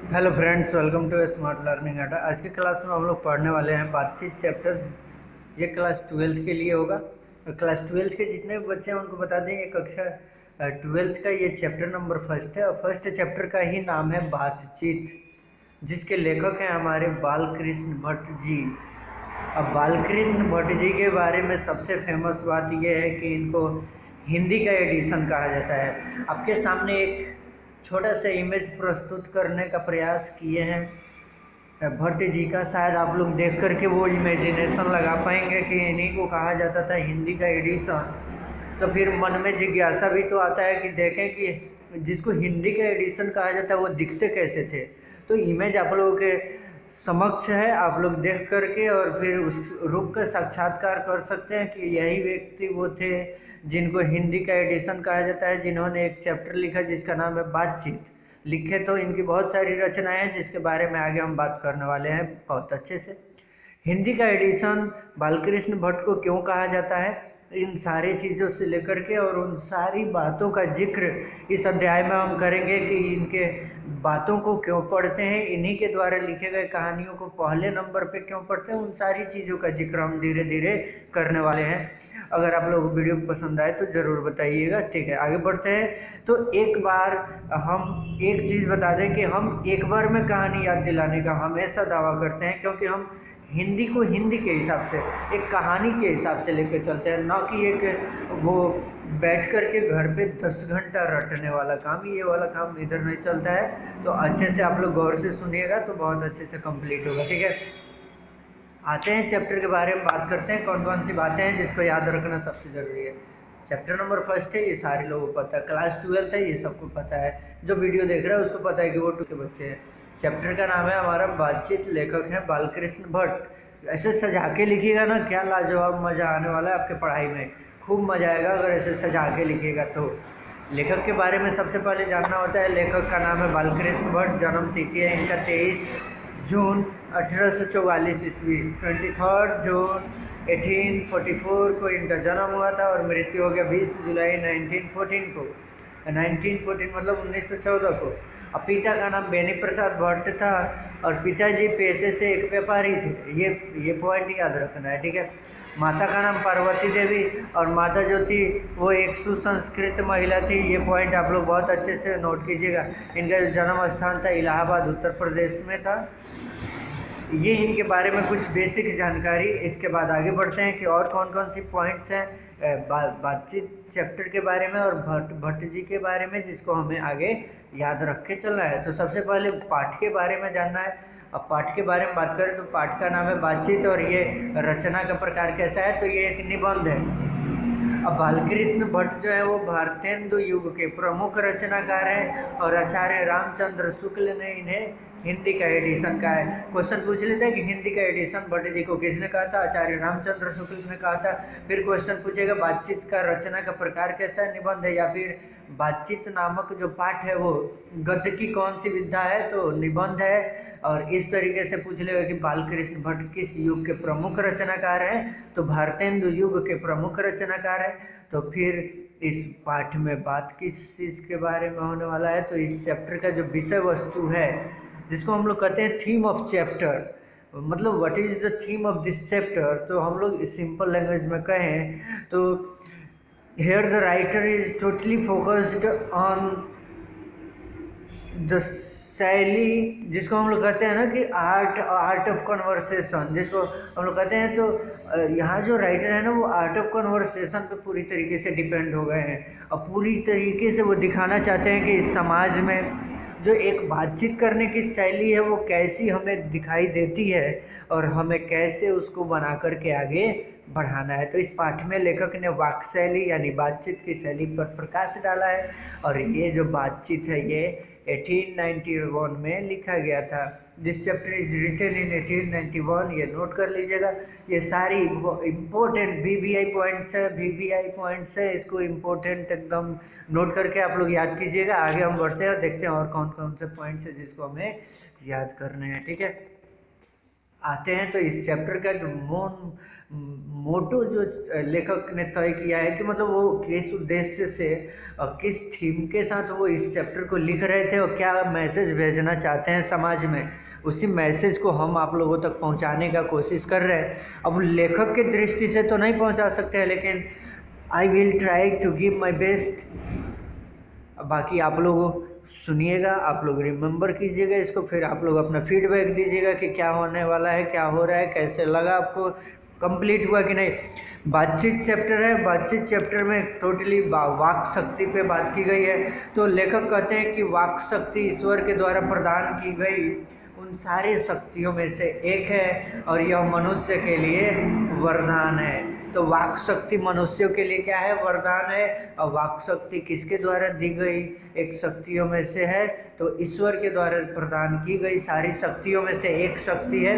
Hello friends, welcome to Smart Learning Adda. आज की class में हम लोग पढ़ने वाले हैं बातचीत चैप्टर। ये क्लास ट्वेल्थ के लिए होगा और क्लास ट्वेल्थ के जितने भी बच्चे हैं उनको बता दें, ये कक्षा ट्वेल्थ का ये चैप्टर नंबर फर्स्ट है और फर्स्ट चैप्टर का ही नाम है बातचीत, जिसके लेखक हैं हमारे बालकृष्ण भट्ट जी। अब बालकृष्ण भट्ट जी के बारे में सबसे फेमस बात यह है कि इनको हिंदी का एडिशन कहा जाता है। आपके सामने एक छोटा सा इमेज प्रस्तुत करने का प्रयास किए हैं भट्ट जी का। शायद आप लोग देख करके वो इमेजिनेशन लगा पाएंगे कि इन्हीं को कहा जाता था हिंदी का एडिशन। तो फिर मन में जिज्ञासा भी तो आता है कि देखें कि जिसको हिंदी का एडिशन कहा जाता है वो दिखते कैसे थे। तो इमेज आप लोगों के समक्ष है, आप लोग देख करके और फिर उस रूप का साक्षात्कार कर सकते हैं कि यही व्यक्ति वो थे जिनको हिंदी का एडिशन कहा जाता है, जिन्होंने एक चैप्टर लिखा जिसका नाम है बातचीत। लिखे तो इनकी बहुत सारी रचनाएं हैं जिसके बारे में आगे हम बात करने वाले हैं बहुत अच्छे से। हिंदी का एडिशन बालकृष्ण भट्ट को क्यों कहा जाता है, इन सारी चीज़ों से लेकर के और उन सारी बातों का जिक्र इस अध्याय में हम करेंगे कि इनके बातों को क्यों पढ़ते हैं, इन्हीं के द्वारा लिखे गए कहानियों को पहले नंबर पे क्यों पढ़ते हैं, उन सारी चीज़ों का जिक्र हम धीरे धीरे करने वाले हैं। अगर आप लोगों को वीडियो पसंद आए तो ज़रूर बताइएगा। ठीक है, आगे बढ़ते हैं। तो एक बार हम एक चीज़ बता दें कि हम एक बार में कहानी याद दिलाने का हमेशा दावा करते हैं, क्योंकि हम हिंदी को हिंदी के हिसाब से, एक कहानी के हिसाब से लेकर चलते हैं, ना कि एक वो बैठ कर के घर पे 10 घंटा रटने वाला काम। ये वाला काम इधर नहीं चलता है। तो अच्छे से आप लोग गौर से सुनिएगा तो बहुत अच्छे से कंप्लीट होगा। ठीक है, आते हैं चैप्टर के बारे में बात करते हैं। कौन कौन सी बातें हैं जिसको याद रखना सबसे ज़रूरी है। चैप्टर नंबर फर्स्ट है, ये सारे लोगों को पता है। क्लास ट्वेल्थ है, ये सबको पता है। जो वीडियो देख रहा है उसको पता है कि वो 2 के बच्चे हैं। चैप्टर का नाम है हमारा बातचीत, लेखक हैं बालकृष्ण भट्ट। ऐसे सजा के लिखिएगा ना, क्या लाजवाब मज़ा आने वाला है आपके पढ़ाई में। खूब मज़ा आएगा अगर ऐसे सजा के लिखिएगा तो। लेखक के बारे में सबसे पहले जानना होता है। लेखक का नाम है बालकृष्ण भट्ट। जन्म तिथि है इनका 23 जून 1844 ईस्वी। 23 जून 1844 को इनका जन्म हुआ था और मृत्यु हो गया 20 जुलाई 1914 को। 1914 मतलब 1914 को। अब पिता का नाम बेनी प्रसाद भट्ट था और पिताजी पेशे से एक व्यापारी थे। ये पॉइंट याद रखना है। ठीक है, माता का नाम पार्वती देवी और माता जो थी वो एक सुसंस्कृत महिला थी। ये पॉइंट आप लोग बहुत अच्छे से नोट कीजिएगा। इनका जो जन्म स्थान था इलाहाबाद उत्तर प्रदेश में था। ये इनके बारे में कुछ बेसिक जानकारी। इसके बाद आगे बढ़ते हैं कि और कौन कौन सी पॉइंट्स हैं बातचीत चैप्टर के बारे में और भट्ट जी के बारे में, जिसको हमें आगे याद रख के चलना है। तो सबसे पहले पाठ के बारे में जानना है। अब पाठ के बारे में बात करें तो पाठ का नाम है बातचीत और ये रचना का प्रकार कैसा है, तो ये एक निबंध है। अब बालकृष्ण भट्ट जो है वो भारतेंदु युग के प्रमुख रचनाकार हैं और आचार्य रामचंद्र शुक्ल ने इन्हें हिंदी का एडिशन कहा है। क्वेश्चन पूछ लेते हैं कि हिंदी का एडिशन भट्ट जी को किसने कहा था, आचार्य रामचंद्र शुक्ल ने कहा था। फिर क्वेश्चन पूछेगा बातचीत का रचना का प्रकार कैसा है, निबंध है, या फिर बातचीत नामक जो पाठ है वो गद्य की कौन सी विधा है, तो निबंध है। और इस तरीके से पूछ लेगा कि बालकृष्ण भट्ट किस युग के प्रमुख रचनाकार हैं, तो भारतेंदु युग के प्रमुख रचनाकार हैं। तो फिर इस पाठ में बात किस चीज़ के बारे में होने वाला है, तो इस चैप्टर का जो विषय वस्तु है जिसको हम लोग कहते हैं थीम ऑफ चैप्टर, मतलब what is the theme of this chapter, तो हम लोग सिंपल लैंग्वेज में कहें तो here the writer is totally focused on the शैली, जिसको हम लोग कहते हैं ना कि आर्ट ऑफ कन्वर्सेशन, जिसको हम लोग कहते हैं। तो यहाँ जो राइटर है ना वो आर्ट ऑफ कन्वर्सेशन पे पूरी तरीके से डिपेंड हो गए हैं और पूरी तरीके से वो दिखाना चाहते हैं कि इस समाज में जो एक बातचीत करने की शैली है वो कैसी हमें दिखाई देती है और हमें कैसे उसको बना करके आगे बढ़ाना है। तो इस पाठ में लेखक ने वाक शैली यानी बातचीत की शैली पर प्रकाश डाला है और ये जो बातचीत है ये 1891 में लिखा गया था। This chapter is written in 1891, ये नोट कर लीजिएगा। ये सारी इम्पोर्टेंट वीवीआई पॉइंट्स है, इसको इम्पोर्टेंट एकदम नोट करके आप लोग याद कीजिएगा। आगे हम बढ़ते हैं और देखते हैं और कौन कौन से पॉइंट्स है जिसको हमें याद करने हैं। ठीक है, आते हैं तो इस चैप्टर का जो मोटो जो लेखक ने तय किया है कि मतलब वो किस उद्देश्य से और किस थीम के साथ वो इस चैप्टर को लिख रहे थे और क्या मैसेज भेजना चाहते हैं समाज में, उसी मैसेज को हम आप लोगों तक पहुंचाने का कोशिश कर रहे हैं। अब लेखक की दृष्टि से तो नहीं पहुंचा सकते हैं, लेकिन I will try to give my best. बाकी आप लोग सुनिएगा, आप लोग रिमेंबर कीजिएगा इसको, फिर आप लोग अपना फीडबैक दीजिएगा कि क्या होने वाला है, क्या हो रहा है, कैसे लगा आपको, कंप्लीट हुआ कि नहीं। बातचीत चैप्टर है, बातचीत चैप्टर में टोटली वाक शक्ति पे बात की गई है। तो लेखक कहते हैं कि वाक शक्ति ईश्वर के द्वारा प्रदान की गई उन सारी शक्तियों में से एक है और यह मनुष्य के लिए वरदान है। तो वाक शक्ति मनुष्यों के लिए क्या है, वरदान है। और वाक शक्ति किसके द्वारा दी गई एक शक्तियों में से है, तो ईश्वर के द्वारा प्रदान की गई सारी शक्तियों में से एक शक्ति है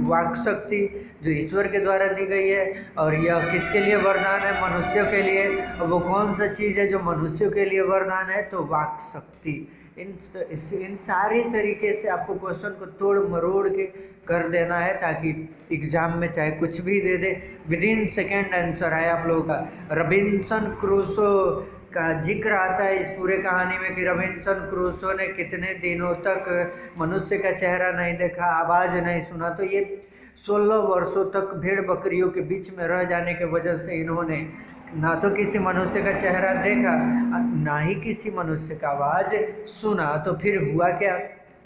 वाक शक्ति, जो ईश्वर के द्वारा दी गई है। और यह किसके लिए वरदान है, मनुष्यों के लिए। और वो कौन सा चीज़ है जो मनुष्यों के लिए वरदान है, तो वाक शक्ति। इन सारी तरीके से आपको क्वेश्चन को तोड़ मरोड़ के कर देना है, ताकि एग्जाम में चाहे कुछ भी दे दे विदिन सेकेंड आंसर आए आप लोगों का। रॉबिन्सन क्रूसो का जिक्र आता है इस पूरे कहानी में कि रॉबिन्सन क्रूसो ने कितने दिनों तक मनुष्य का चेहरा नहीं देखा, आवाज़ नहीं सुना। तो ये 16 वर्षों तक भेड़ बकरियों के बीच में रह जाने के वजह से इन्होंने ना तो किसी मनुष्य का चेहरा देखा, ना ही किसी मनुष्य का आवाज़ सुना। तो फिर हुआ क्या,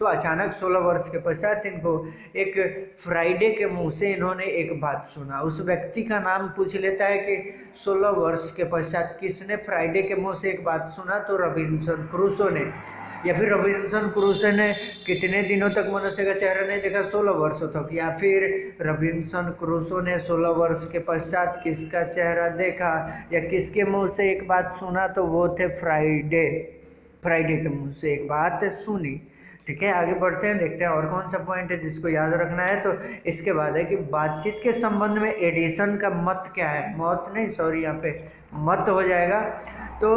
तो अचानक 16 वर्ष के पश्चात इनको एक फ्राइडे के मुंह से इन्होंने एक बात सुना। उस व्यक्ति का नाम पूछ लेता है कि 16 वर्ष के पश्चात किसने फ्राइडे के मुंह से एक बात सुना, तो रॉबिन्सन क्रूसो ने। या फिर रॉबिन्सन क्रूसो ने कितने दिनों तक मनुष्य का चेहरा नहीं देखा, 16 वर्षों तक। या फिर रॉबिन्सन क्रूसो ने 16 वर्ष के पश्चात किसका चेहरा देखा या किसके मुंह से एक बात सुना, तो वो थे फ्राइडे के मुंह से एक बात सुनी। ठीक है, आगे बढ़ते हैं, देखते हैं और कौन सा पॉइंट है जिसको याद रखना है। तो इसके बाद है कि बातचीत के संबंध में एडिसन का मत क्या है, यहाँ पे मत हो जाएगा। तो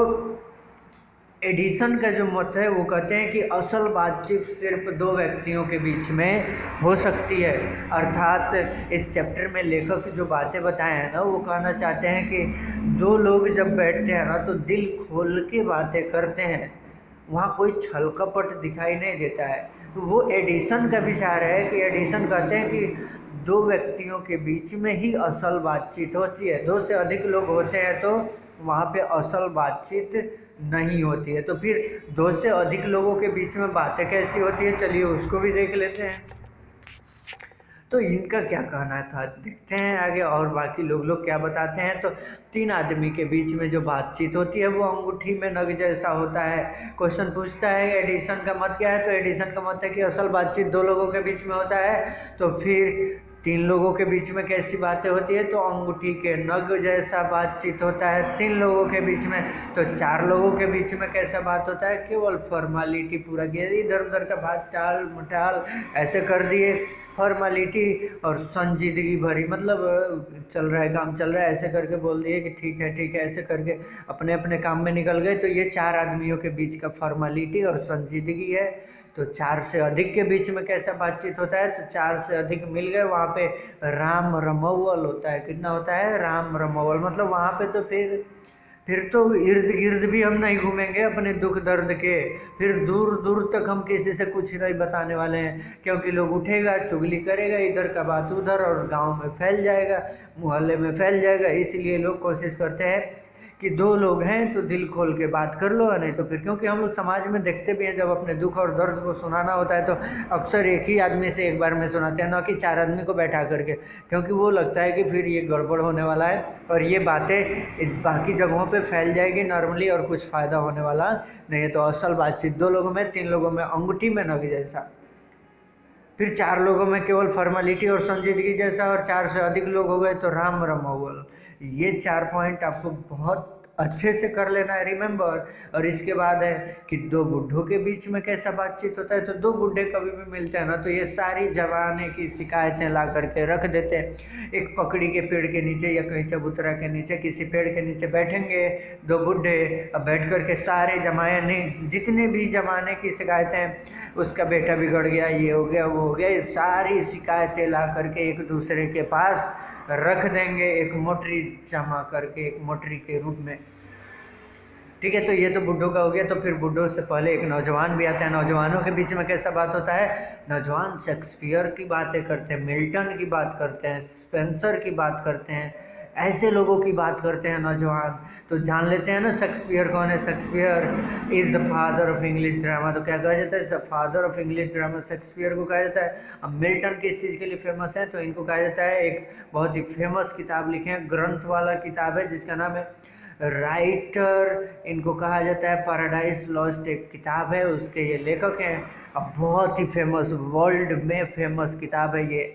एडिसन का जो मत है वो कहते हैं कि असल बातचीत सिर्फ दो व्यक्तियों के बीच में हो सकती है। अर्थात इस चैप्टर में लेखक जो बातें बताए हैं ना, वो कहना चाहते हैं कि दो लोग जब बैठते हैं ना तो दिल खोल के बातें करते हैं, वहाँ कोई छल कपट दिखाई नहीं देता है। तो वो एडिसन का विचार है कि एडिसन कहते हैं कि दो व्यक्तियों के बीच में ही असल बातचीत होती है। 2 से अधिक लोग होते हैं तो वहाँ पे असल बातचीत नहीं होती है। तो फिर 2 से अधिक लोगों के बीच में बातें कैसी होती है, चलिए उसको भी देख लेते हैं। तो इनका क्या कहना था, देखते हैं आगे और बाकी लोग क्या बताते हैं। तो 3 आदमी के बीच में जो बातचीत होती है वो अंगूठी में नग जैसा होता है। क्वेश्चन पूछता है एडिसन का मत क्या है, तो एडिसन का मत है कि असल बातचीत 2 लोगों के बीच में होता है। तो फिर 3 लोगों के बीच में कैसी बातें होती है, तो अंगूठी के नग जैसा बातचीत होता है 3 लोगों के बीच में। तो 4 लोगों के बीच में कैसा बात होता है, केवल फॉर्मालिटी पूरा किया, इधर उधर का बात टाल मटाल ऐसे कर दिए, फॉर्मालिटी और संजीदगी भरी, मतलब चल रहा है काम चल रहा है ऐसे करके बोल दिए कि ठीक है ऐसे करके अपने अपने काम में निकल गए। तो ये 4 आदमियों के बीच का फॉर्मालिटी और संजीदगी है। तो 4 से अधिक के बीच में कैसा बातचीत होता है, तो 4 से अधिक मिल गए, वहाँ पे राम रमौवल होता है। कितना होता है, राम रमौवल, मतलब वहाँ पे तो फिर तो इर्द गिर्द भी हम नहीं घूमेंगे अपने दुख दर्द के, फिर दूर दूर तक हम किसी से कुछ नहीं बताने वाले हैं, क्योंकि लोग उठेगा चुगली करेगा, इधर का बात उधर और गांव में फैल जाएगा, मोहल्ले में फैल जाएगा। इसलिए लोग कोशिश करते हैं कि 2 लोग हैं तो दिल खोल के बात कर लो, नहीं तो फिर, क्योंकि हम लोग समाज में देखते भी हैं जब अपने दुख और दर्द को सुनाना होता है तो अक्सर एक ही आदमी से एक बार में सुनाते हैं, ना कि 4 आदमी को बैठा करके, क्योंकि वो लगता है कि फिर ये गड़बड़ होने वाला है और ये बातें बाकी जगहों पे फैल जाएगी नॉर्मली और कुछ फ़ायदा होने वाला नहीं है। तो असल बातचीत 2 लोगों में, 3 लोगों में अंगूठी में नग जैसा, फिर 4 लोगों में केवल फॉर्मेलिटी और संजीदगी जैसा, और 4 से अधिक लोग हो गए तो राम रमौवल। ये 4 पॉइंट आपको बहुत अच्छे से कर लेना है, रिमेंबर। और इसके बाद है कि दो बुढ़ों के बीच में कैसा बातचीत होता है, तो दो बुढ़े कभी भी मिलते हैं ना तो ये सारी जमाने की शिकायतें ला करके रख देते हैं। एक पकड़ी के पेड़ के नीचे या कहीं चबूतरा के नीचे किसी पेड़ के नीचे बैठेंगे दो बुढ़े, अब बैठ करके सारे जमाने जितने भी जमाने की शिकायतें, उसका बेटा बिगड़ गया, ये हो गया, वो हो गया, ये सारी शिकायतें ला करके एक दूसरे के पास रख देंगे, एक मोटरी जमा करके, एक मोटरी के रूप में। ठीक है, तो ये तो बुड्ढों का हो गया। तो फिर बुड्ढों से पहले एक नौजवान भी आता है। नौजवानों के बीच में कैसा बात होता है, नौजवान शेक्सपियर की बातें करते हैं, मिल्टन की बात करते हैं, स्पेंसर की बात करते हैं, ऐसे लोगों की बात करते हैं नौजवान। तो जान लेते हैं ना शेक्सपियर कौन है। Shakespeare is the father of English drama. तो क्या कहा जाता है, father of English drama Shakespeare को कहा जाता है। अब मिल्टन किस चीज़ के लिए फेमस है, तो इनको कहा जाता है, एक बहुत ही फेमस किताब लिखे हैं, ग्रंथ वाला किताब है जिसका नाम है राइटर, इनको कहा जाता है। पैराडाइज लॉस्ट एक किताब है, उसके ये लेखक हैं। अब बहुत ही फेमस, वर्ल्ड में फेमस किताब है ये,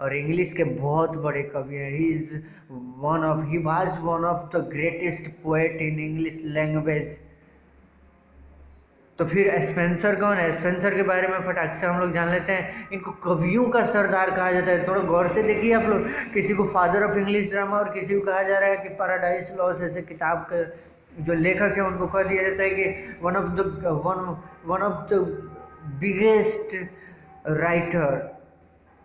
और इंग्लिश के बहुत बड़े कवि हैं। He was one of the greatest poet in English language. तो फिर स्पेंसर कौन है, स्पेंसर के बारे में फटाक से हम लोग जान लेते हैं। इनको कवियों का सरदार कहा जाता है। थोड़ा गौर से देखिए आप लोग, किसी को फादर ऑफ इंग्लिश ड्रामा और किसी को कहा जा रहा है कि पैराडाइज लॉस्ट ऐसे किताब के जो लेखक है उनको कह दिया जाता है कि one of the biggest writer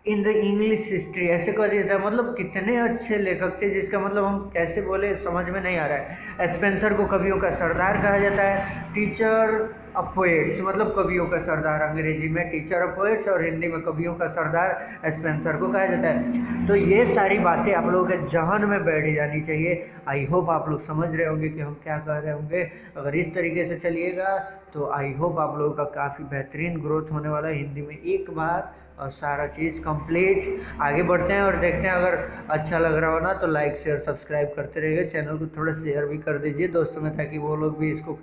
in the English history, ऐसे कह दिया था। मतलब कितने अच्छे लेखक थे, जिसका मतलब हम कैसे बोले समझ में नहीं आ रहा है। स्पेंसर को कवियों का सरदार कहा जाता है। टीचर ऑफ पोएट्स मतलब कवियों का सरदार, अंग्रेजी में टीचर ऑफ पोएट्स और हिंदी में कवियों का सरदार स्पेंसर को कहा जाता है। तो ये सारी बातें आप लोगों के जहन में बैठ जानी चाहिए। आई होप आप लोग समझ रहे होंगे कि हम क्या कह रहे होंगे। अगर इस तरीके से चलिएगा तो आई होप आप लोगों का काफ़ी बेहतरीन ग्रोथ होने वाला है हिंदी में। एक बार और सारा चीज़ कंप्लीट। आगे बढ़ते हैं और देखते हैं। अगर अच्छा लग रहा हो ना तो लाइक शेयर सब्सक्राइब करते रहिए। चैनल को थोड़ा शेयर भी कर दीजिए दोस्तों में, ताकि वो लोग भी इसको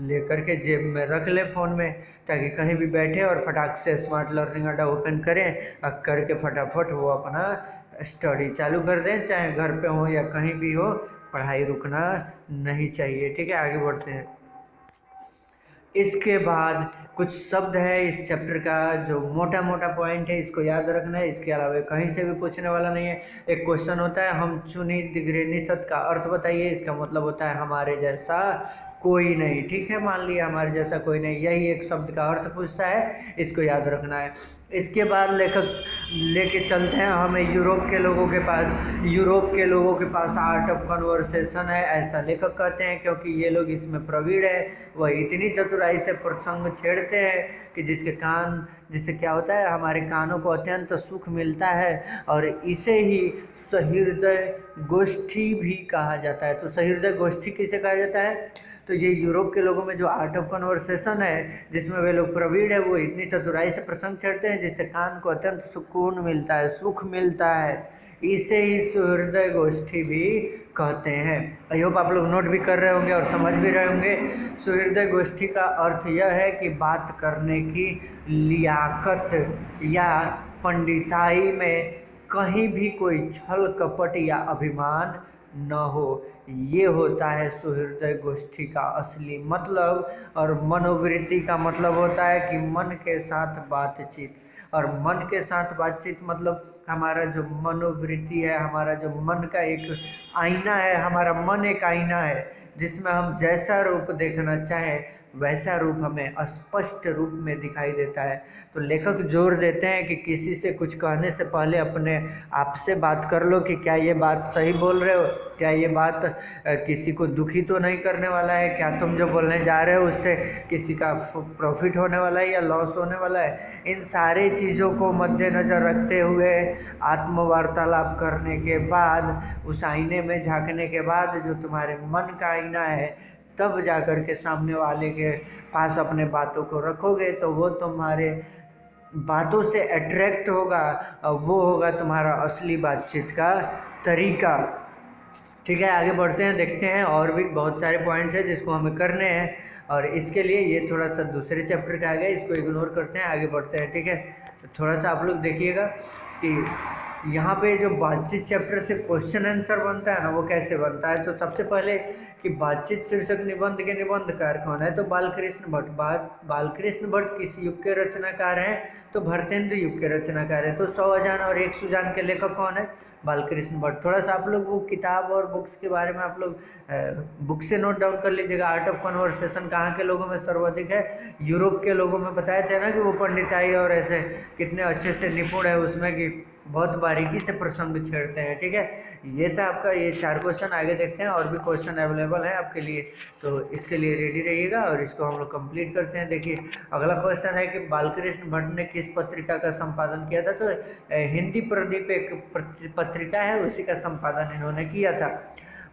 लेकर के जेब में रख ले फ़ोन में, ताकि कहीं भी बैठे और फटाक से स्मार्ट लर्निंग अड्डा ओपन करें और करके फटाफट वो अपना स्टडी चालू कर दें। चाहे घर पे हो या कहीं भी हो, पढ़ाई रुकना नहीं चाहिए। ठीक है, आगे बढ़ते हैं। इसके बाद कुछ शब्द है इस चैप्टर का जो मोटा मोटा पॉइंट है, इसको याद रखना है। इसके अलावा कहीं से भी पूछने वाला नहीं है। एक क्वेश्चन होता है, हम चुनी दिग्रेनी शब्द का अर्थ बताइए। इसका मतलब होता है हमारे जैसा कोई नहीं। ठीक है, मान लिया हमारे जैसा कोई नहीं, यही एक शब्द का अर्थ पूछता है, इसको याद रखना है। इसके बाद लेखक लेके चलते हैं हमें यूरोप के लोगों के पास। यूरोप के लोगों के पास आर्ट ऑफ कन्वर्सेशन है, ऐसा लेखक कहते हैं, क्योंकि ये लोग इसमें प्रवीण है। वह इतनी चतुराई से प्रसंग छेड़ते हैं कि जिससे क्या होता है, हमारे कानों को अत्यंत सुख मिलता है, और इसे ही सहृदय गोष्ठी भी कहा जाता है। तो सहृदय गोष्ठी किसे कहा जाता है, तो ये यूरोप के लोगों में जो आर्ट ऑफ कन्वर्सेशन है, जिसमें वे लोग प्रवीण है, वो इतनी चतुराई से प्रसंग छेड़ते हैं जिससे कान को अत्यंत सुकून मिलता है, सुख मिलता है। इसे ही सहृदय गोष्ठी भी कहते हैं। आई होप आप लोग नोट भी कर रहे होंगे और समझ भी रहे होंगे। सहृदय गोष्ठी का अर्थ यह है कि बात करने की लियाकत या पंडिताई में कहीं भी कोई छल कपट या अभिमान न हो, ये होता है सुहृदय गोष्ठी का असली मतलब। और मनोवृत्ति का मतलब होता है कि मन के साथ बातचीत। और मन के साथ बातचीत मतलब हमारा जो मनोवृत्ति है, हमारा जो मन का एक आईना है, हमारा मन एक आईना है जिसमें हम जैसा रूप देखना चाहें वैसा रूप हमें स्पष्ट रूप में दिखाई देता है। तो लेखक जोर देते हैं कि किसी से कुछ कहने से पहले अपने आप से बात कर लो कि क्या ये बात सही बोल रहे हो, क्या ये बात किसी को दुखी तो नहीं करने वाला है, क्या तुम जो बोलने जा रहे हो उससे किसी का प्रॉफिट होने वाला है या लॉस होने वाला है। इन सारे चीज़ों को मद्देनज़र रखते हुए आत्मवार्तालाप करने के बाद, उस आईने में झांकने के बाद जो तुम्हारे मन का आईना है, तब जा कर के सामने वाले के पास अपने बातों को रखोगे तो वो तुम्हारे बातों से अट्रैक्ट होगा और वो होगा तुम्हारा असली बातचीत का तरीका। ठीक है, आगे बढ़ते हैं, देखते हैं। और भी बहुत सारे पॉइंट्स हैं जिसको हमें करने हैं, और इसके लिए ये थोड़ा सा दूसरे चैप्टर का आ गया, इसको इग्नोर करते हैं, आगे बढ़ते हैं। ठीक है, तो थोड़ा सा आप लोग देखिएगा कि यहाँ पे जो बातचीत चैप्टर से क्वेश्चन आंसर बनता है ना, वो कैसे बनता है। तो सबसे पहले कि बातचीत शीर्षक निबंध के निबंधकार कौन है, तो बालकृष्ण भट्ट। बालकृष्ण भट्ट किस युग के रचनाकार हैं, तो भरतेंदु युग के रचनाकार हैं। तो 100 अजान और 1 सुजान के लेखक कौन है, बालकृष्ण भट्ट। थोड़ा सा आप लोग वो किताब और बुक्स के बारे में आप लोग बुक से नोट डाउन कर लीजिएगा। आर्ट ऑफ कन्वर्सेशन कहाँ के लोगों में सर्वाधिक है, यूरोप के लोगों में। बताया था ना कि वो पंडिताई और ऐसे कितने अच्छे से निपुण है उसमें कि बहुत बारीकी से प्रसंग छेड़ते हैं। ठीक है, ये था आपका ये 4 क्वेश्चन। आगे देखते हैं, और भी क्वेश्चन अवेलेबल है आपके लिए, तो इसके लिए रेडी रहिएगा और इसको हम लोग कंप्लीट करते हैं। देखिए अगला क्वेश्चन है कि बालकृष्ण भट्ट ने किस पत्रिका का संपादन किया था, तो हिंदी प्रदीप एक पत्रिका है, उसी का संपादन इन्होंने किया था।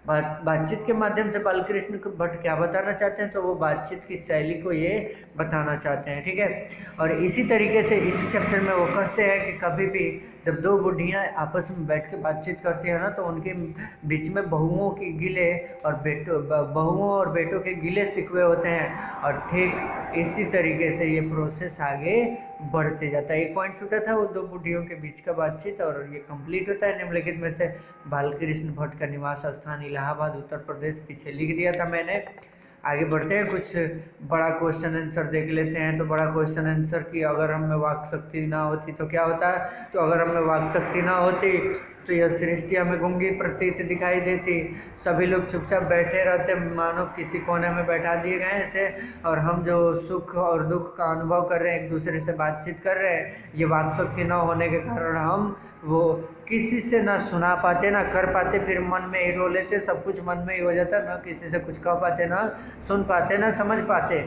बातचीत के माध्यम से बालकृष्ण भट्ट क्या बताना चाहते हैं, तो वो बातचीत की शैली को ये बताना चाहते हैं। ठीक है, और इसी तरीके से इसी चैप्टर में वो कहते हैं कि कभी भी जब 2 बुढ़ियाँ आपस में बैठ के बातचीत करती हैं ना, तो उनके बीच में बहुओं और बेटों के गिले शिकवे होते हैं, और ठीक इसी तरीके से ये प्रोसेस आगे बढ़ते जाता है। एक पॉइंट छूटा था, वो 2 बुढ़ियों के बीच का बातचीत, और ये कंप्लीट होता है। निम्नलिखित में से बालकृष्ण भट्ट का निवास स्थान इलाहाबाद उत्तर प्रदेश, पीछे लिख दिया था मैंने। आगे बढ़ते हैं, कुछ बड़ा क्वेश्चन आंसर देख लेते हैं। तो बड़ा क्वेश्चन आंसर कि अगर हम में वाक शक्ति ना होती तो क्या होता है, तो अगर हम में वाक शक्ति ना होती तो यह सृष्टि हमें गूंगी प्रतीत दिखाई देती। सभी लोग चुपचाप बैठे रहते, मानो किसी कोने में बैठा दिए गए ऐसे, और हम जो सुख और दुख का अनुभव कर रहे हैं, एक दूसरे से बातचीत कर रहे हैं, ये वाक शक्ति ना होने के कारण हम वो किसी से ना सुना पाते ना कर पाते, फिर मन में ही रो लेते, सब कुछ मन में ही हो जाता, ना किसी से कुछ कह पाते, ना सुन पाते, ना समझ पाते।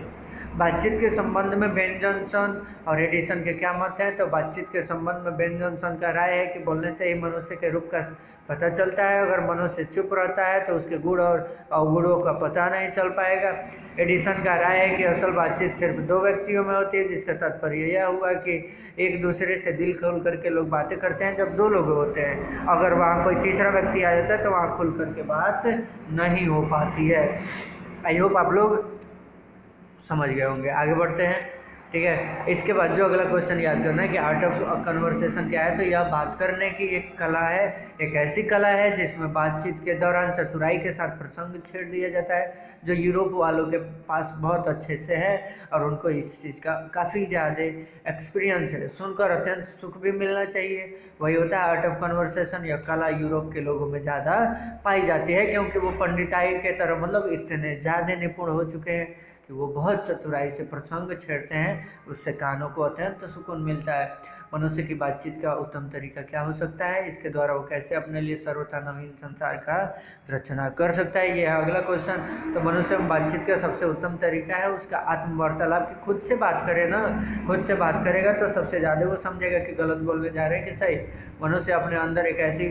बातचीत के संबंध में बेन जॉनसन और एडिसन के क्या मत है, तो बातचीत के संबंध में बेन जॉनसन का राय है कि बोलने से ही मनुष्य के रूप का पता चलता है, अगर मनुष्य चुप रहता है तो उसके गुण और अवगुणों का पता नहीं चल पाएगा। एडिसन का राय है कि असल बातचीत सिर्फ 2 व्यक्तियों में होती है, जिसका तात्पर्य यह हुआ कि एक दूसरे से दिल खोल करके लोग बातें करते हैं जब 2 लोग होते हैं, अगर वहाँ कोई तीसरा व्यक्ति आ जाता है तो वहाँ खुल करके बात नहीं हो पाती है। आई होप आप लोग समझ गए होंगे। आगे बढ़ते हैं। ठीक है, इसके बाद जो अगला क्वेश्चन याद करना है कि आर्ट ऑफ कन्वर्सेशन क्या है, तो यह बात करने की एक कला है, एक ऐसी कला है जिसमें बातचीत के दौरान चतुराई के साथ प्रसंग छेड़ दिया जाता है, जो यूरोप वालों के पास बहुत अच्छे से है और उनको इस चीज़ का काफ़ी ज़्यादा एक्सपीरियंस है। सुनकर अत्यंत सुख भी मिलना चाहिए, वही होता है आर्ट ऑफ कन्वर्सेशन। यह कला यूरोप के लोगों में ज़्यादा पाई जाती है, क्योंकि वो पंडिताई के तरह मतलब इतने ज़्यादा निपुण हो चुके हैं कि वो बहुत चतुराई से प्रसंग छेड़ते हैं, उससे कानों को अत्यंत सुकून मिलता है। मनुष्य की बातचीत का उत्तम तरीका क्या हो सकता है, इसके द्वारा वो कैसे अपने लिए सर्वथा नवीन संसार का रचना कर सकता है, ये है अगला क्वेश्चन। तो मनुष्य में बातचीत का सबसे उत्तम तरीका है उसका आत्मवार्तालाप, की खुद से बात करे ना, खुद से बात करेगा तो सबसे ज़्यादा वो समझेगा कि गलत बोलने जा रहे हैं कि सही। मनुष्य अपने अंदर एक ऐसी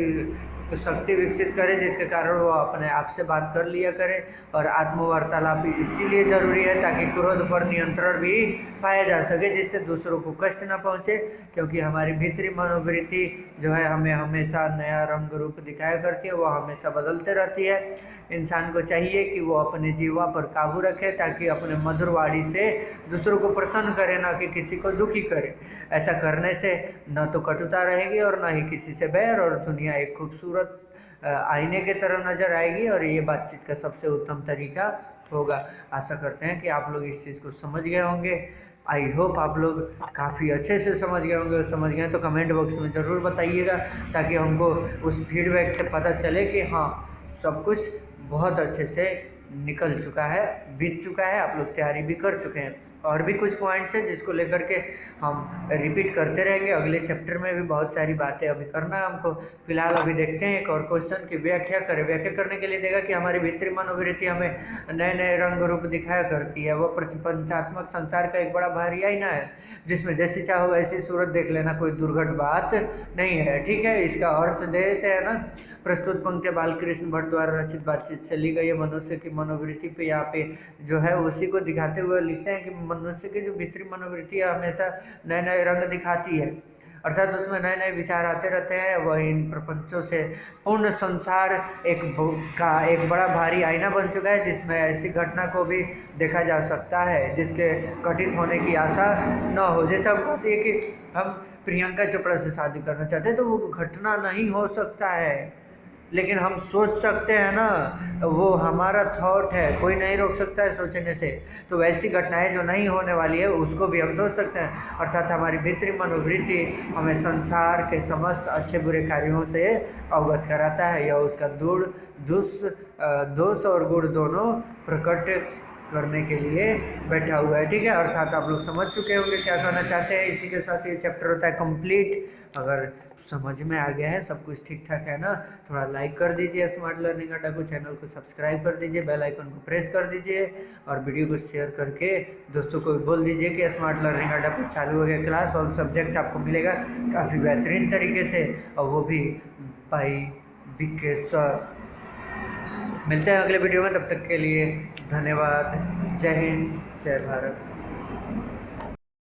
शक्ति विकसित करे जिसके कारण वो अपने आप से बात कर लिया करे, और आत्मवार्तालाप इसीलिए ज़रूरी है ताकि क्रोध पर नियंत्रण भी पाया जा सके, जिससे दूसरों को कष्ट न पहुँचे, क्योंकि हमारी भीतरी मनोवृत्ति जो है हमें हमेशा नया रंग रूप दिखाया करती है, वो हमेशा बदलते रहती है। इंसान को चाहिए कि वो अपने जीवा पर काबू रखे ताकि अपने मधुर वाणी से दूसरों को प्रसन्न करे, ना कि किसी को दुखी करे। ऐसा करने से न तो कटुता रहेगी और न ही किसी से बैर, और दुनिया एक खूबसूरत आईने की तरह नजर आएगी, और ये बातचीत का सबसे उत्तम तरीका होगा। आशा करते हैं कि आप लोग इस चीज़ को समझ गए होंगे। आई होप आप लोग काफ़ी अच्छे से समझ गए होंगे, और समझ गए तो कमेंट बॉक्स में ज़रूर बताइएगा, ताकि हमको उस फीडबैक से पता चले कि हाँ सब कुछ बहुत अच्छे से निकल चुका है, बीत चुका है, आप लोग तैयारी भी कर चुके हैं। और भी कुछ पॉइंट्स हैं जिसको लेकर के हम रिपीट करते रहेंगे, अगले चैप्टर में भी बहुत सारी बातें अभी करना है हमको। फिलहाल अभी देखते हैं एक और क्वेश्चन की व्याख्या करें। व्याख्या करने के लिए देगा कि हमारी भीतरी मनोवृत्ति हमें नए नए रंग रूप दिखाया करती है, वह प्रपंचात्मक संसार का एक बड़ा भारी आईना है, जिसमें जैसी चाहो वैसी सूरत देख लेना, कोई दुर्घट बात नहीं है। ठीक है, इसका अर्थ दे देते हैं ना। प्रस्तुत पंक्ति बालकृष्ण भट्ट द्वारा रचित बातचीत से ली गई है। मनुष्य की मनोवृत्ति पे यहाँ पे जो है उसी को दिखाते हुए लिखते हैं कि मनुष्य की जो भीतरी मनोवृत्ति है हमेशा नए नए रंग दिखाती है, अर्थात उसमें नए नए विचार आते रहते हैं। वह इन प्रपंचों से पूर्ण संसार एक बड़ा भारी आईना बन चुका है, जिसमें ऐसी घटना को भी देखा जा सकता है जिसके घटित होने की आशा न हो। जैसे हम कहते हैं कि हम प्रियंका चोपड़ा से शादी करना चाहते हैं, तो वो घटना नहीं हो सकता है, लेकिन हम सोच सकते हैं ना, वो हमारा थॉट है, कोई नहीं रोक सकता है सोचने से। तो वैसी घटनाएं जो नहीं होने वाली है उसको भी हम सोच सकते हैं, अर्थात हमारी भीतरी मनोवृत्ति हमें संसार के समस्त अच्छे बुरे कार्यों से अवगत कराता है, या उसका दोष और गुण दोनों प्रकट करने के लिए बैठा हुआ है। ठीक है, अर्थात आप लोग समझ चुके होंगे क्या कहना चाहते हैं। इसी के साथ ये चैप्टर होता है कंप्लीट। अगर समझ में आ गया है, सब कुछ ठीक ठाक है ना, थोड़ा लाइक कर दीजिए स्मार्ट लर्निंग अड्डा को, चैनल को सब्सक्राइब कर दीजिए, बेल आइकन को प्रेस कर दीजिए, और वीडियो को शेयर करके दोस्तों को बोल दीजिए कि स्मार्ट लर्निंग अड्डा पर चालू हो गया क्लास, और सब्जेक्ट आपको मिलेगा काफ़ी बेहतरीन तरीके से, और वो भी बाई BK सर। मिलते हैं अगले वीडियो में, तब तक के लिए धन्यवाद। जय हिंद, जय भारत।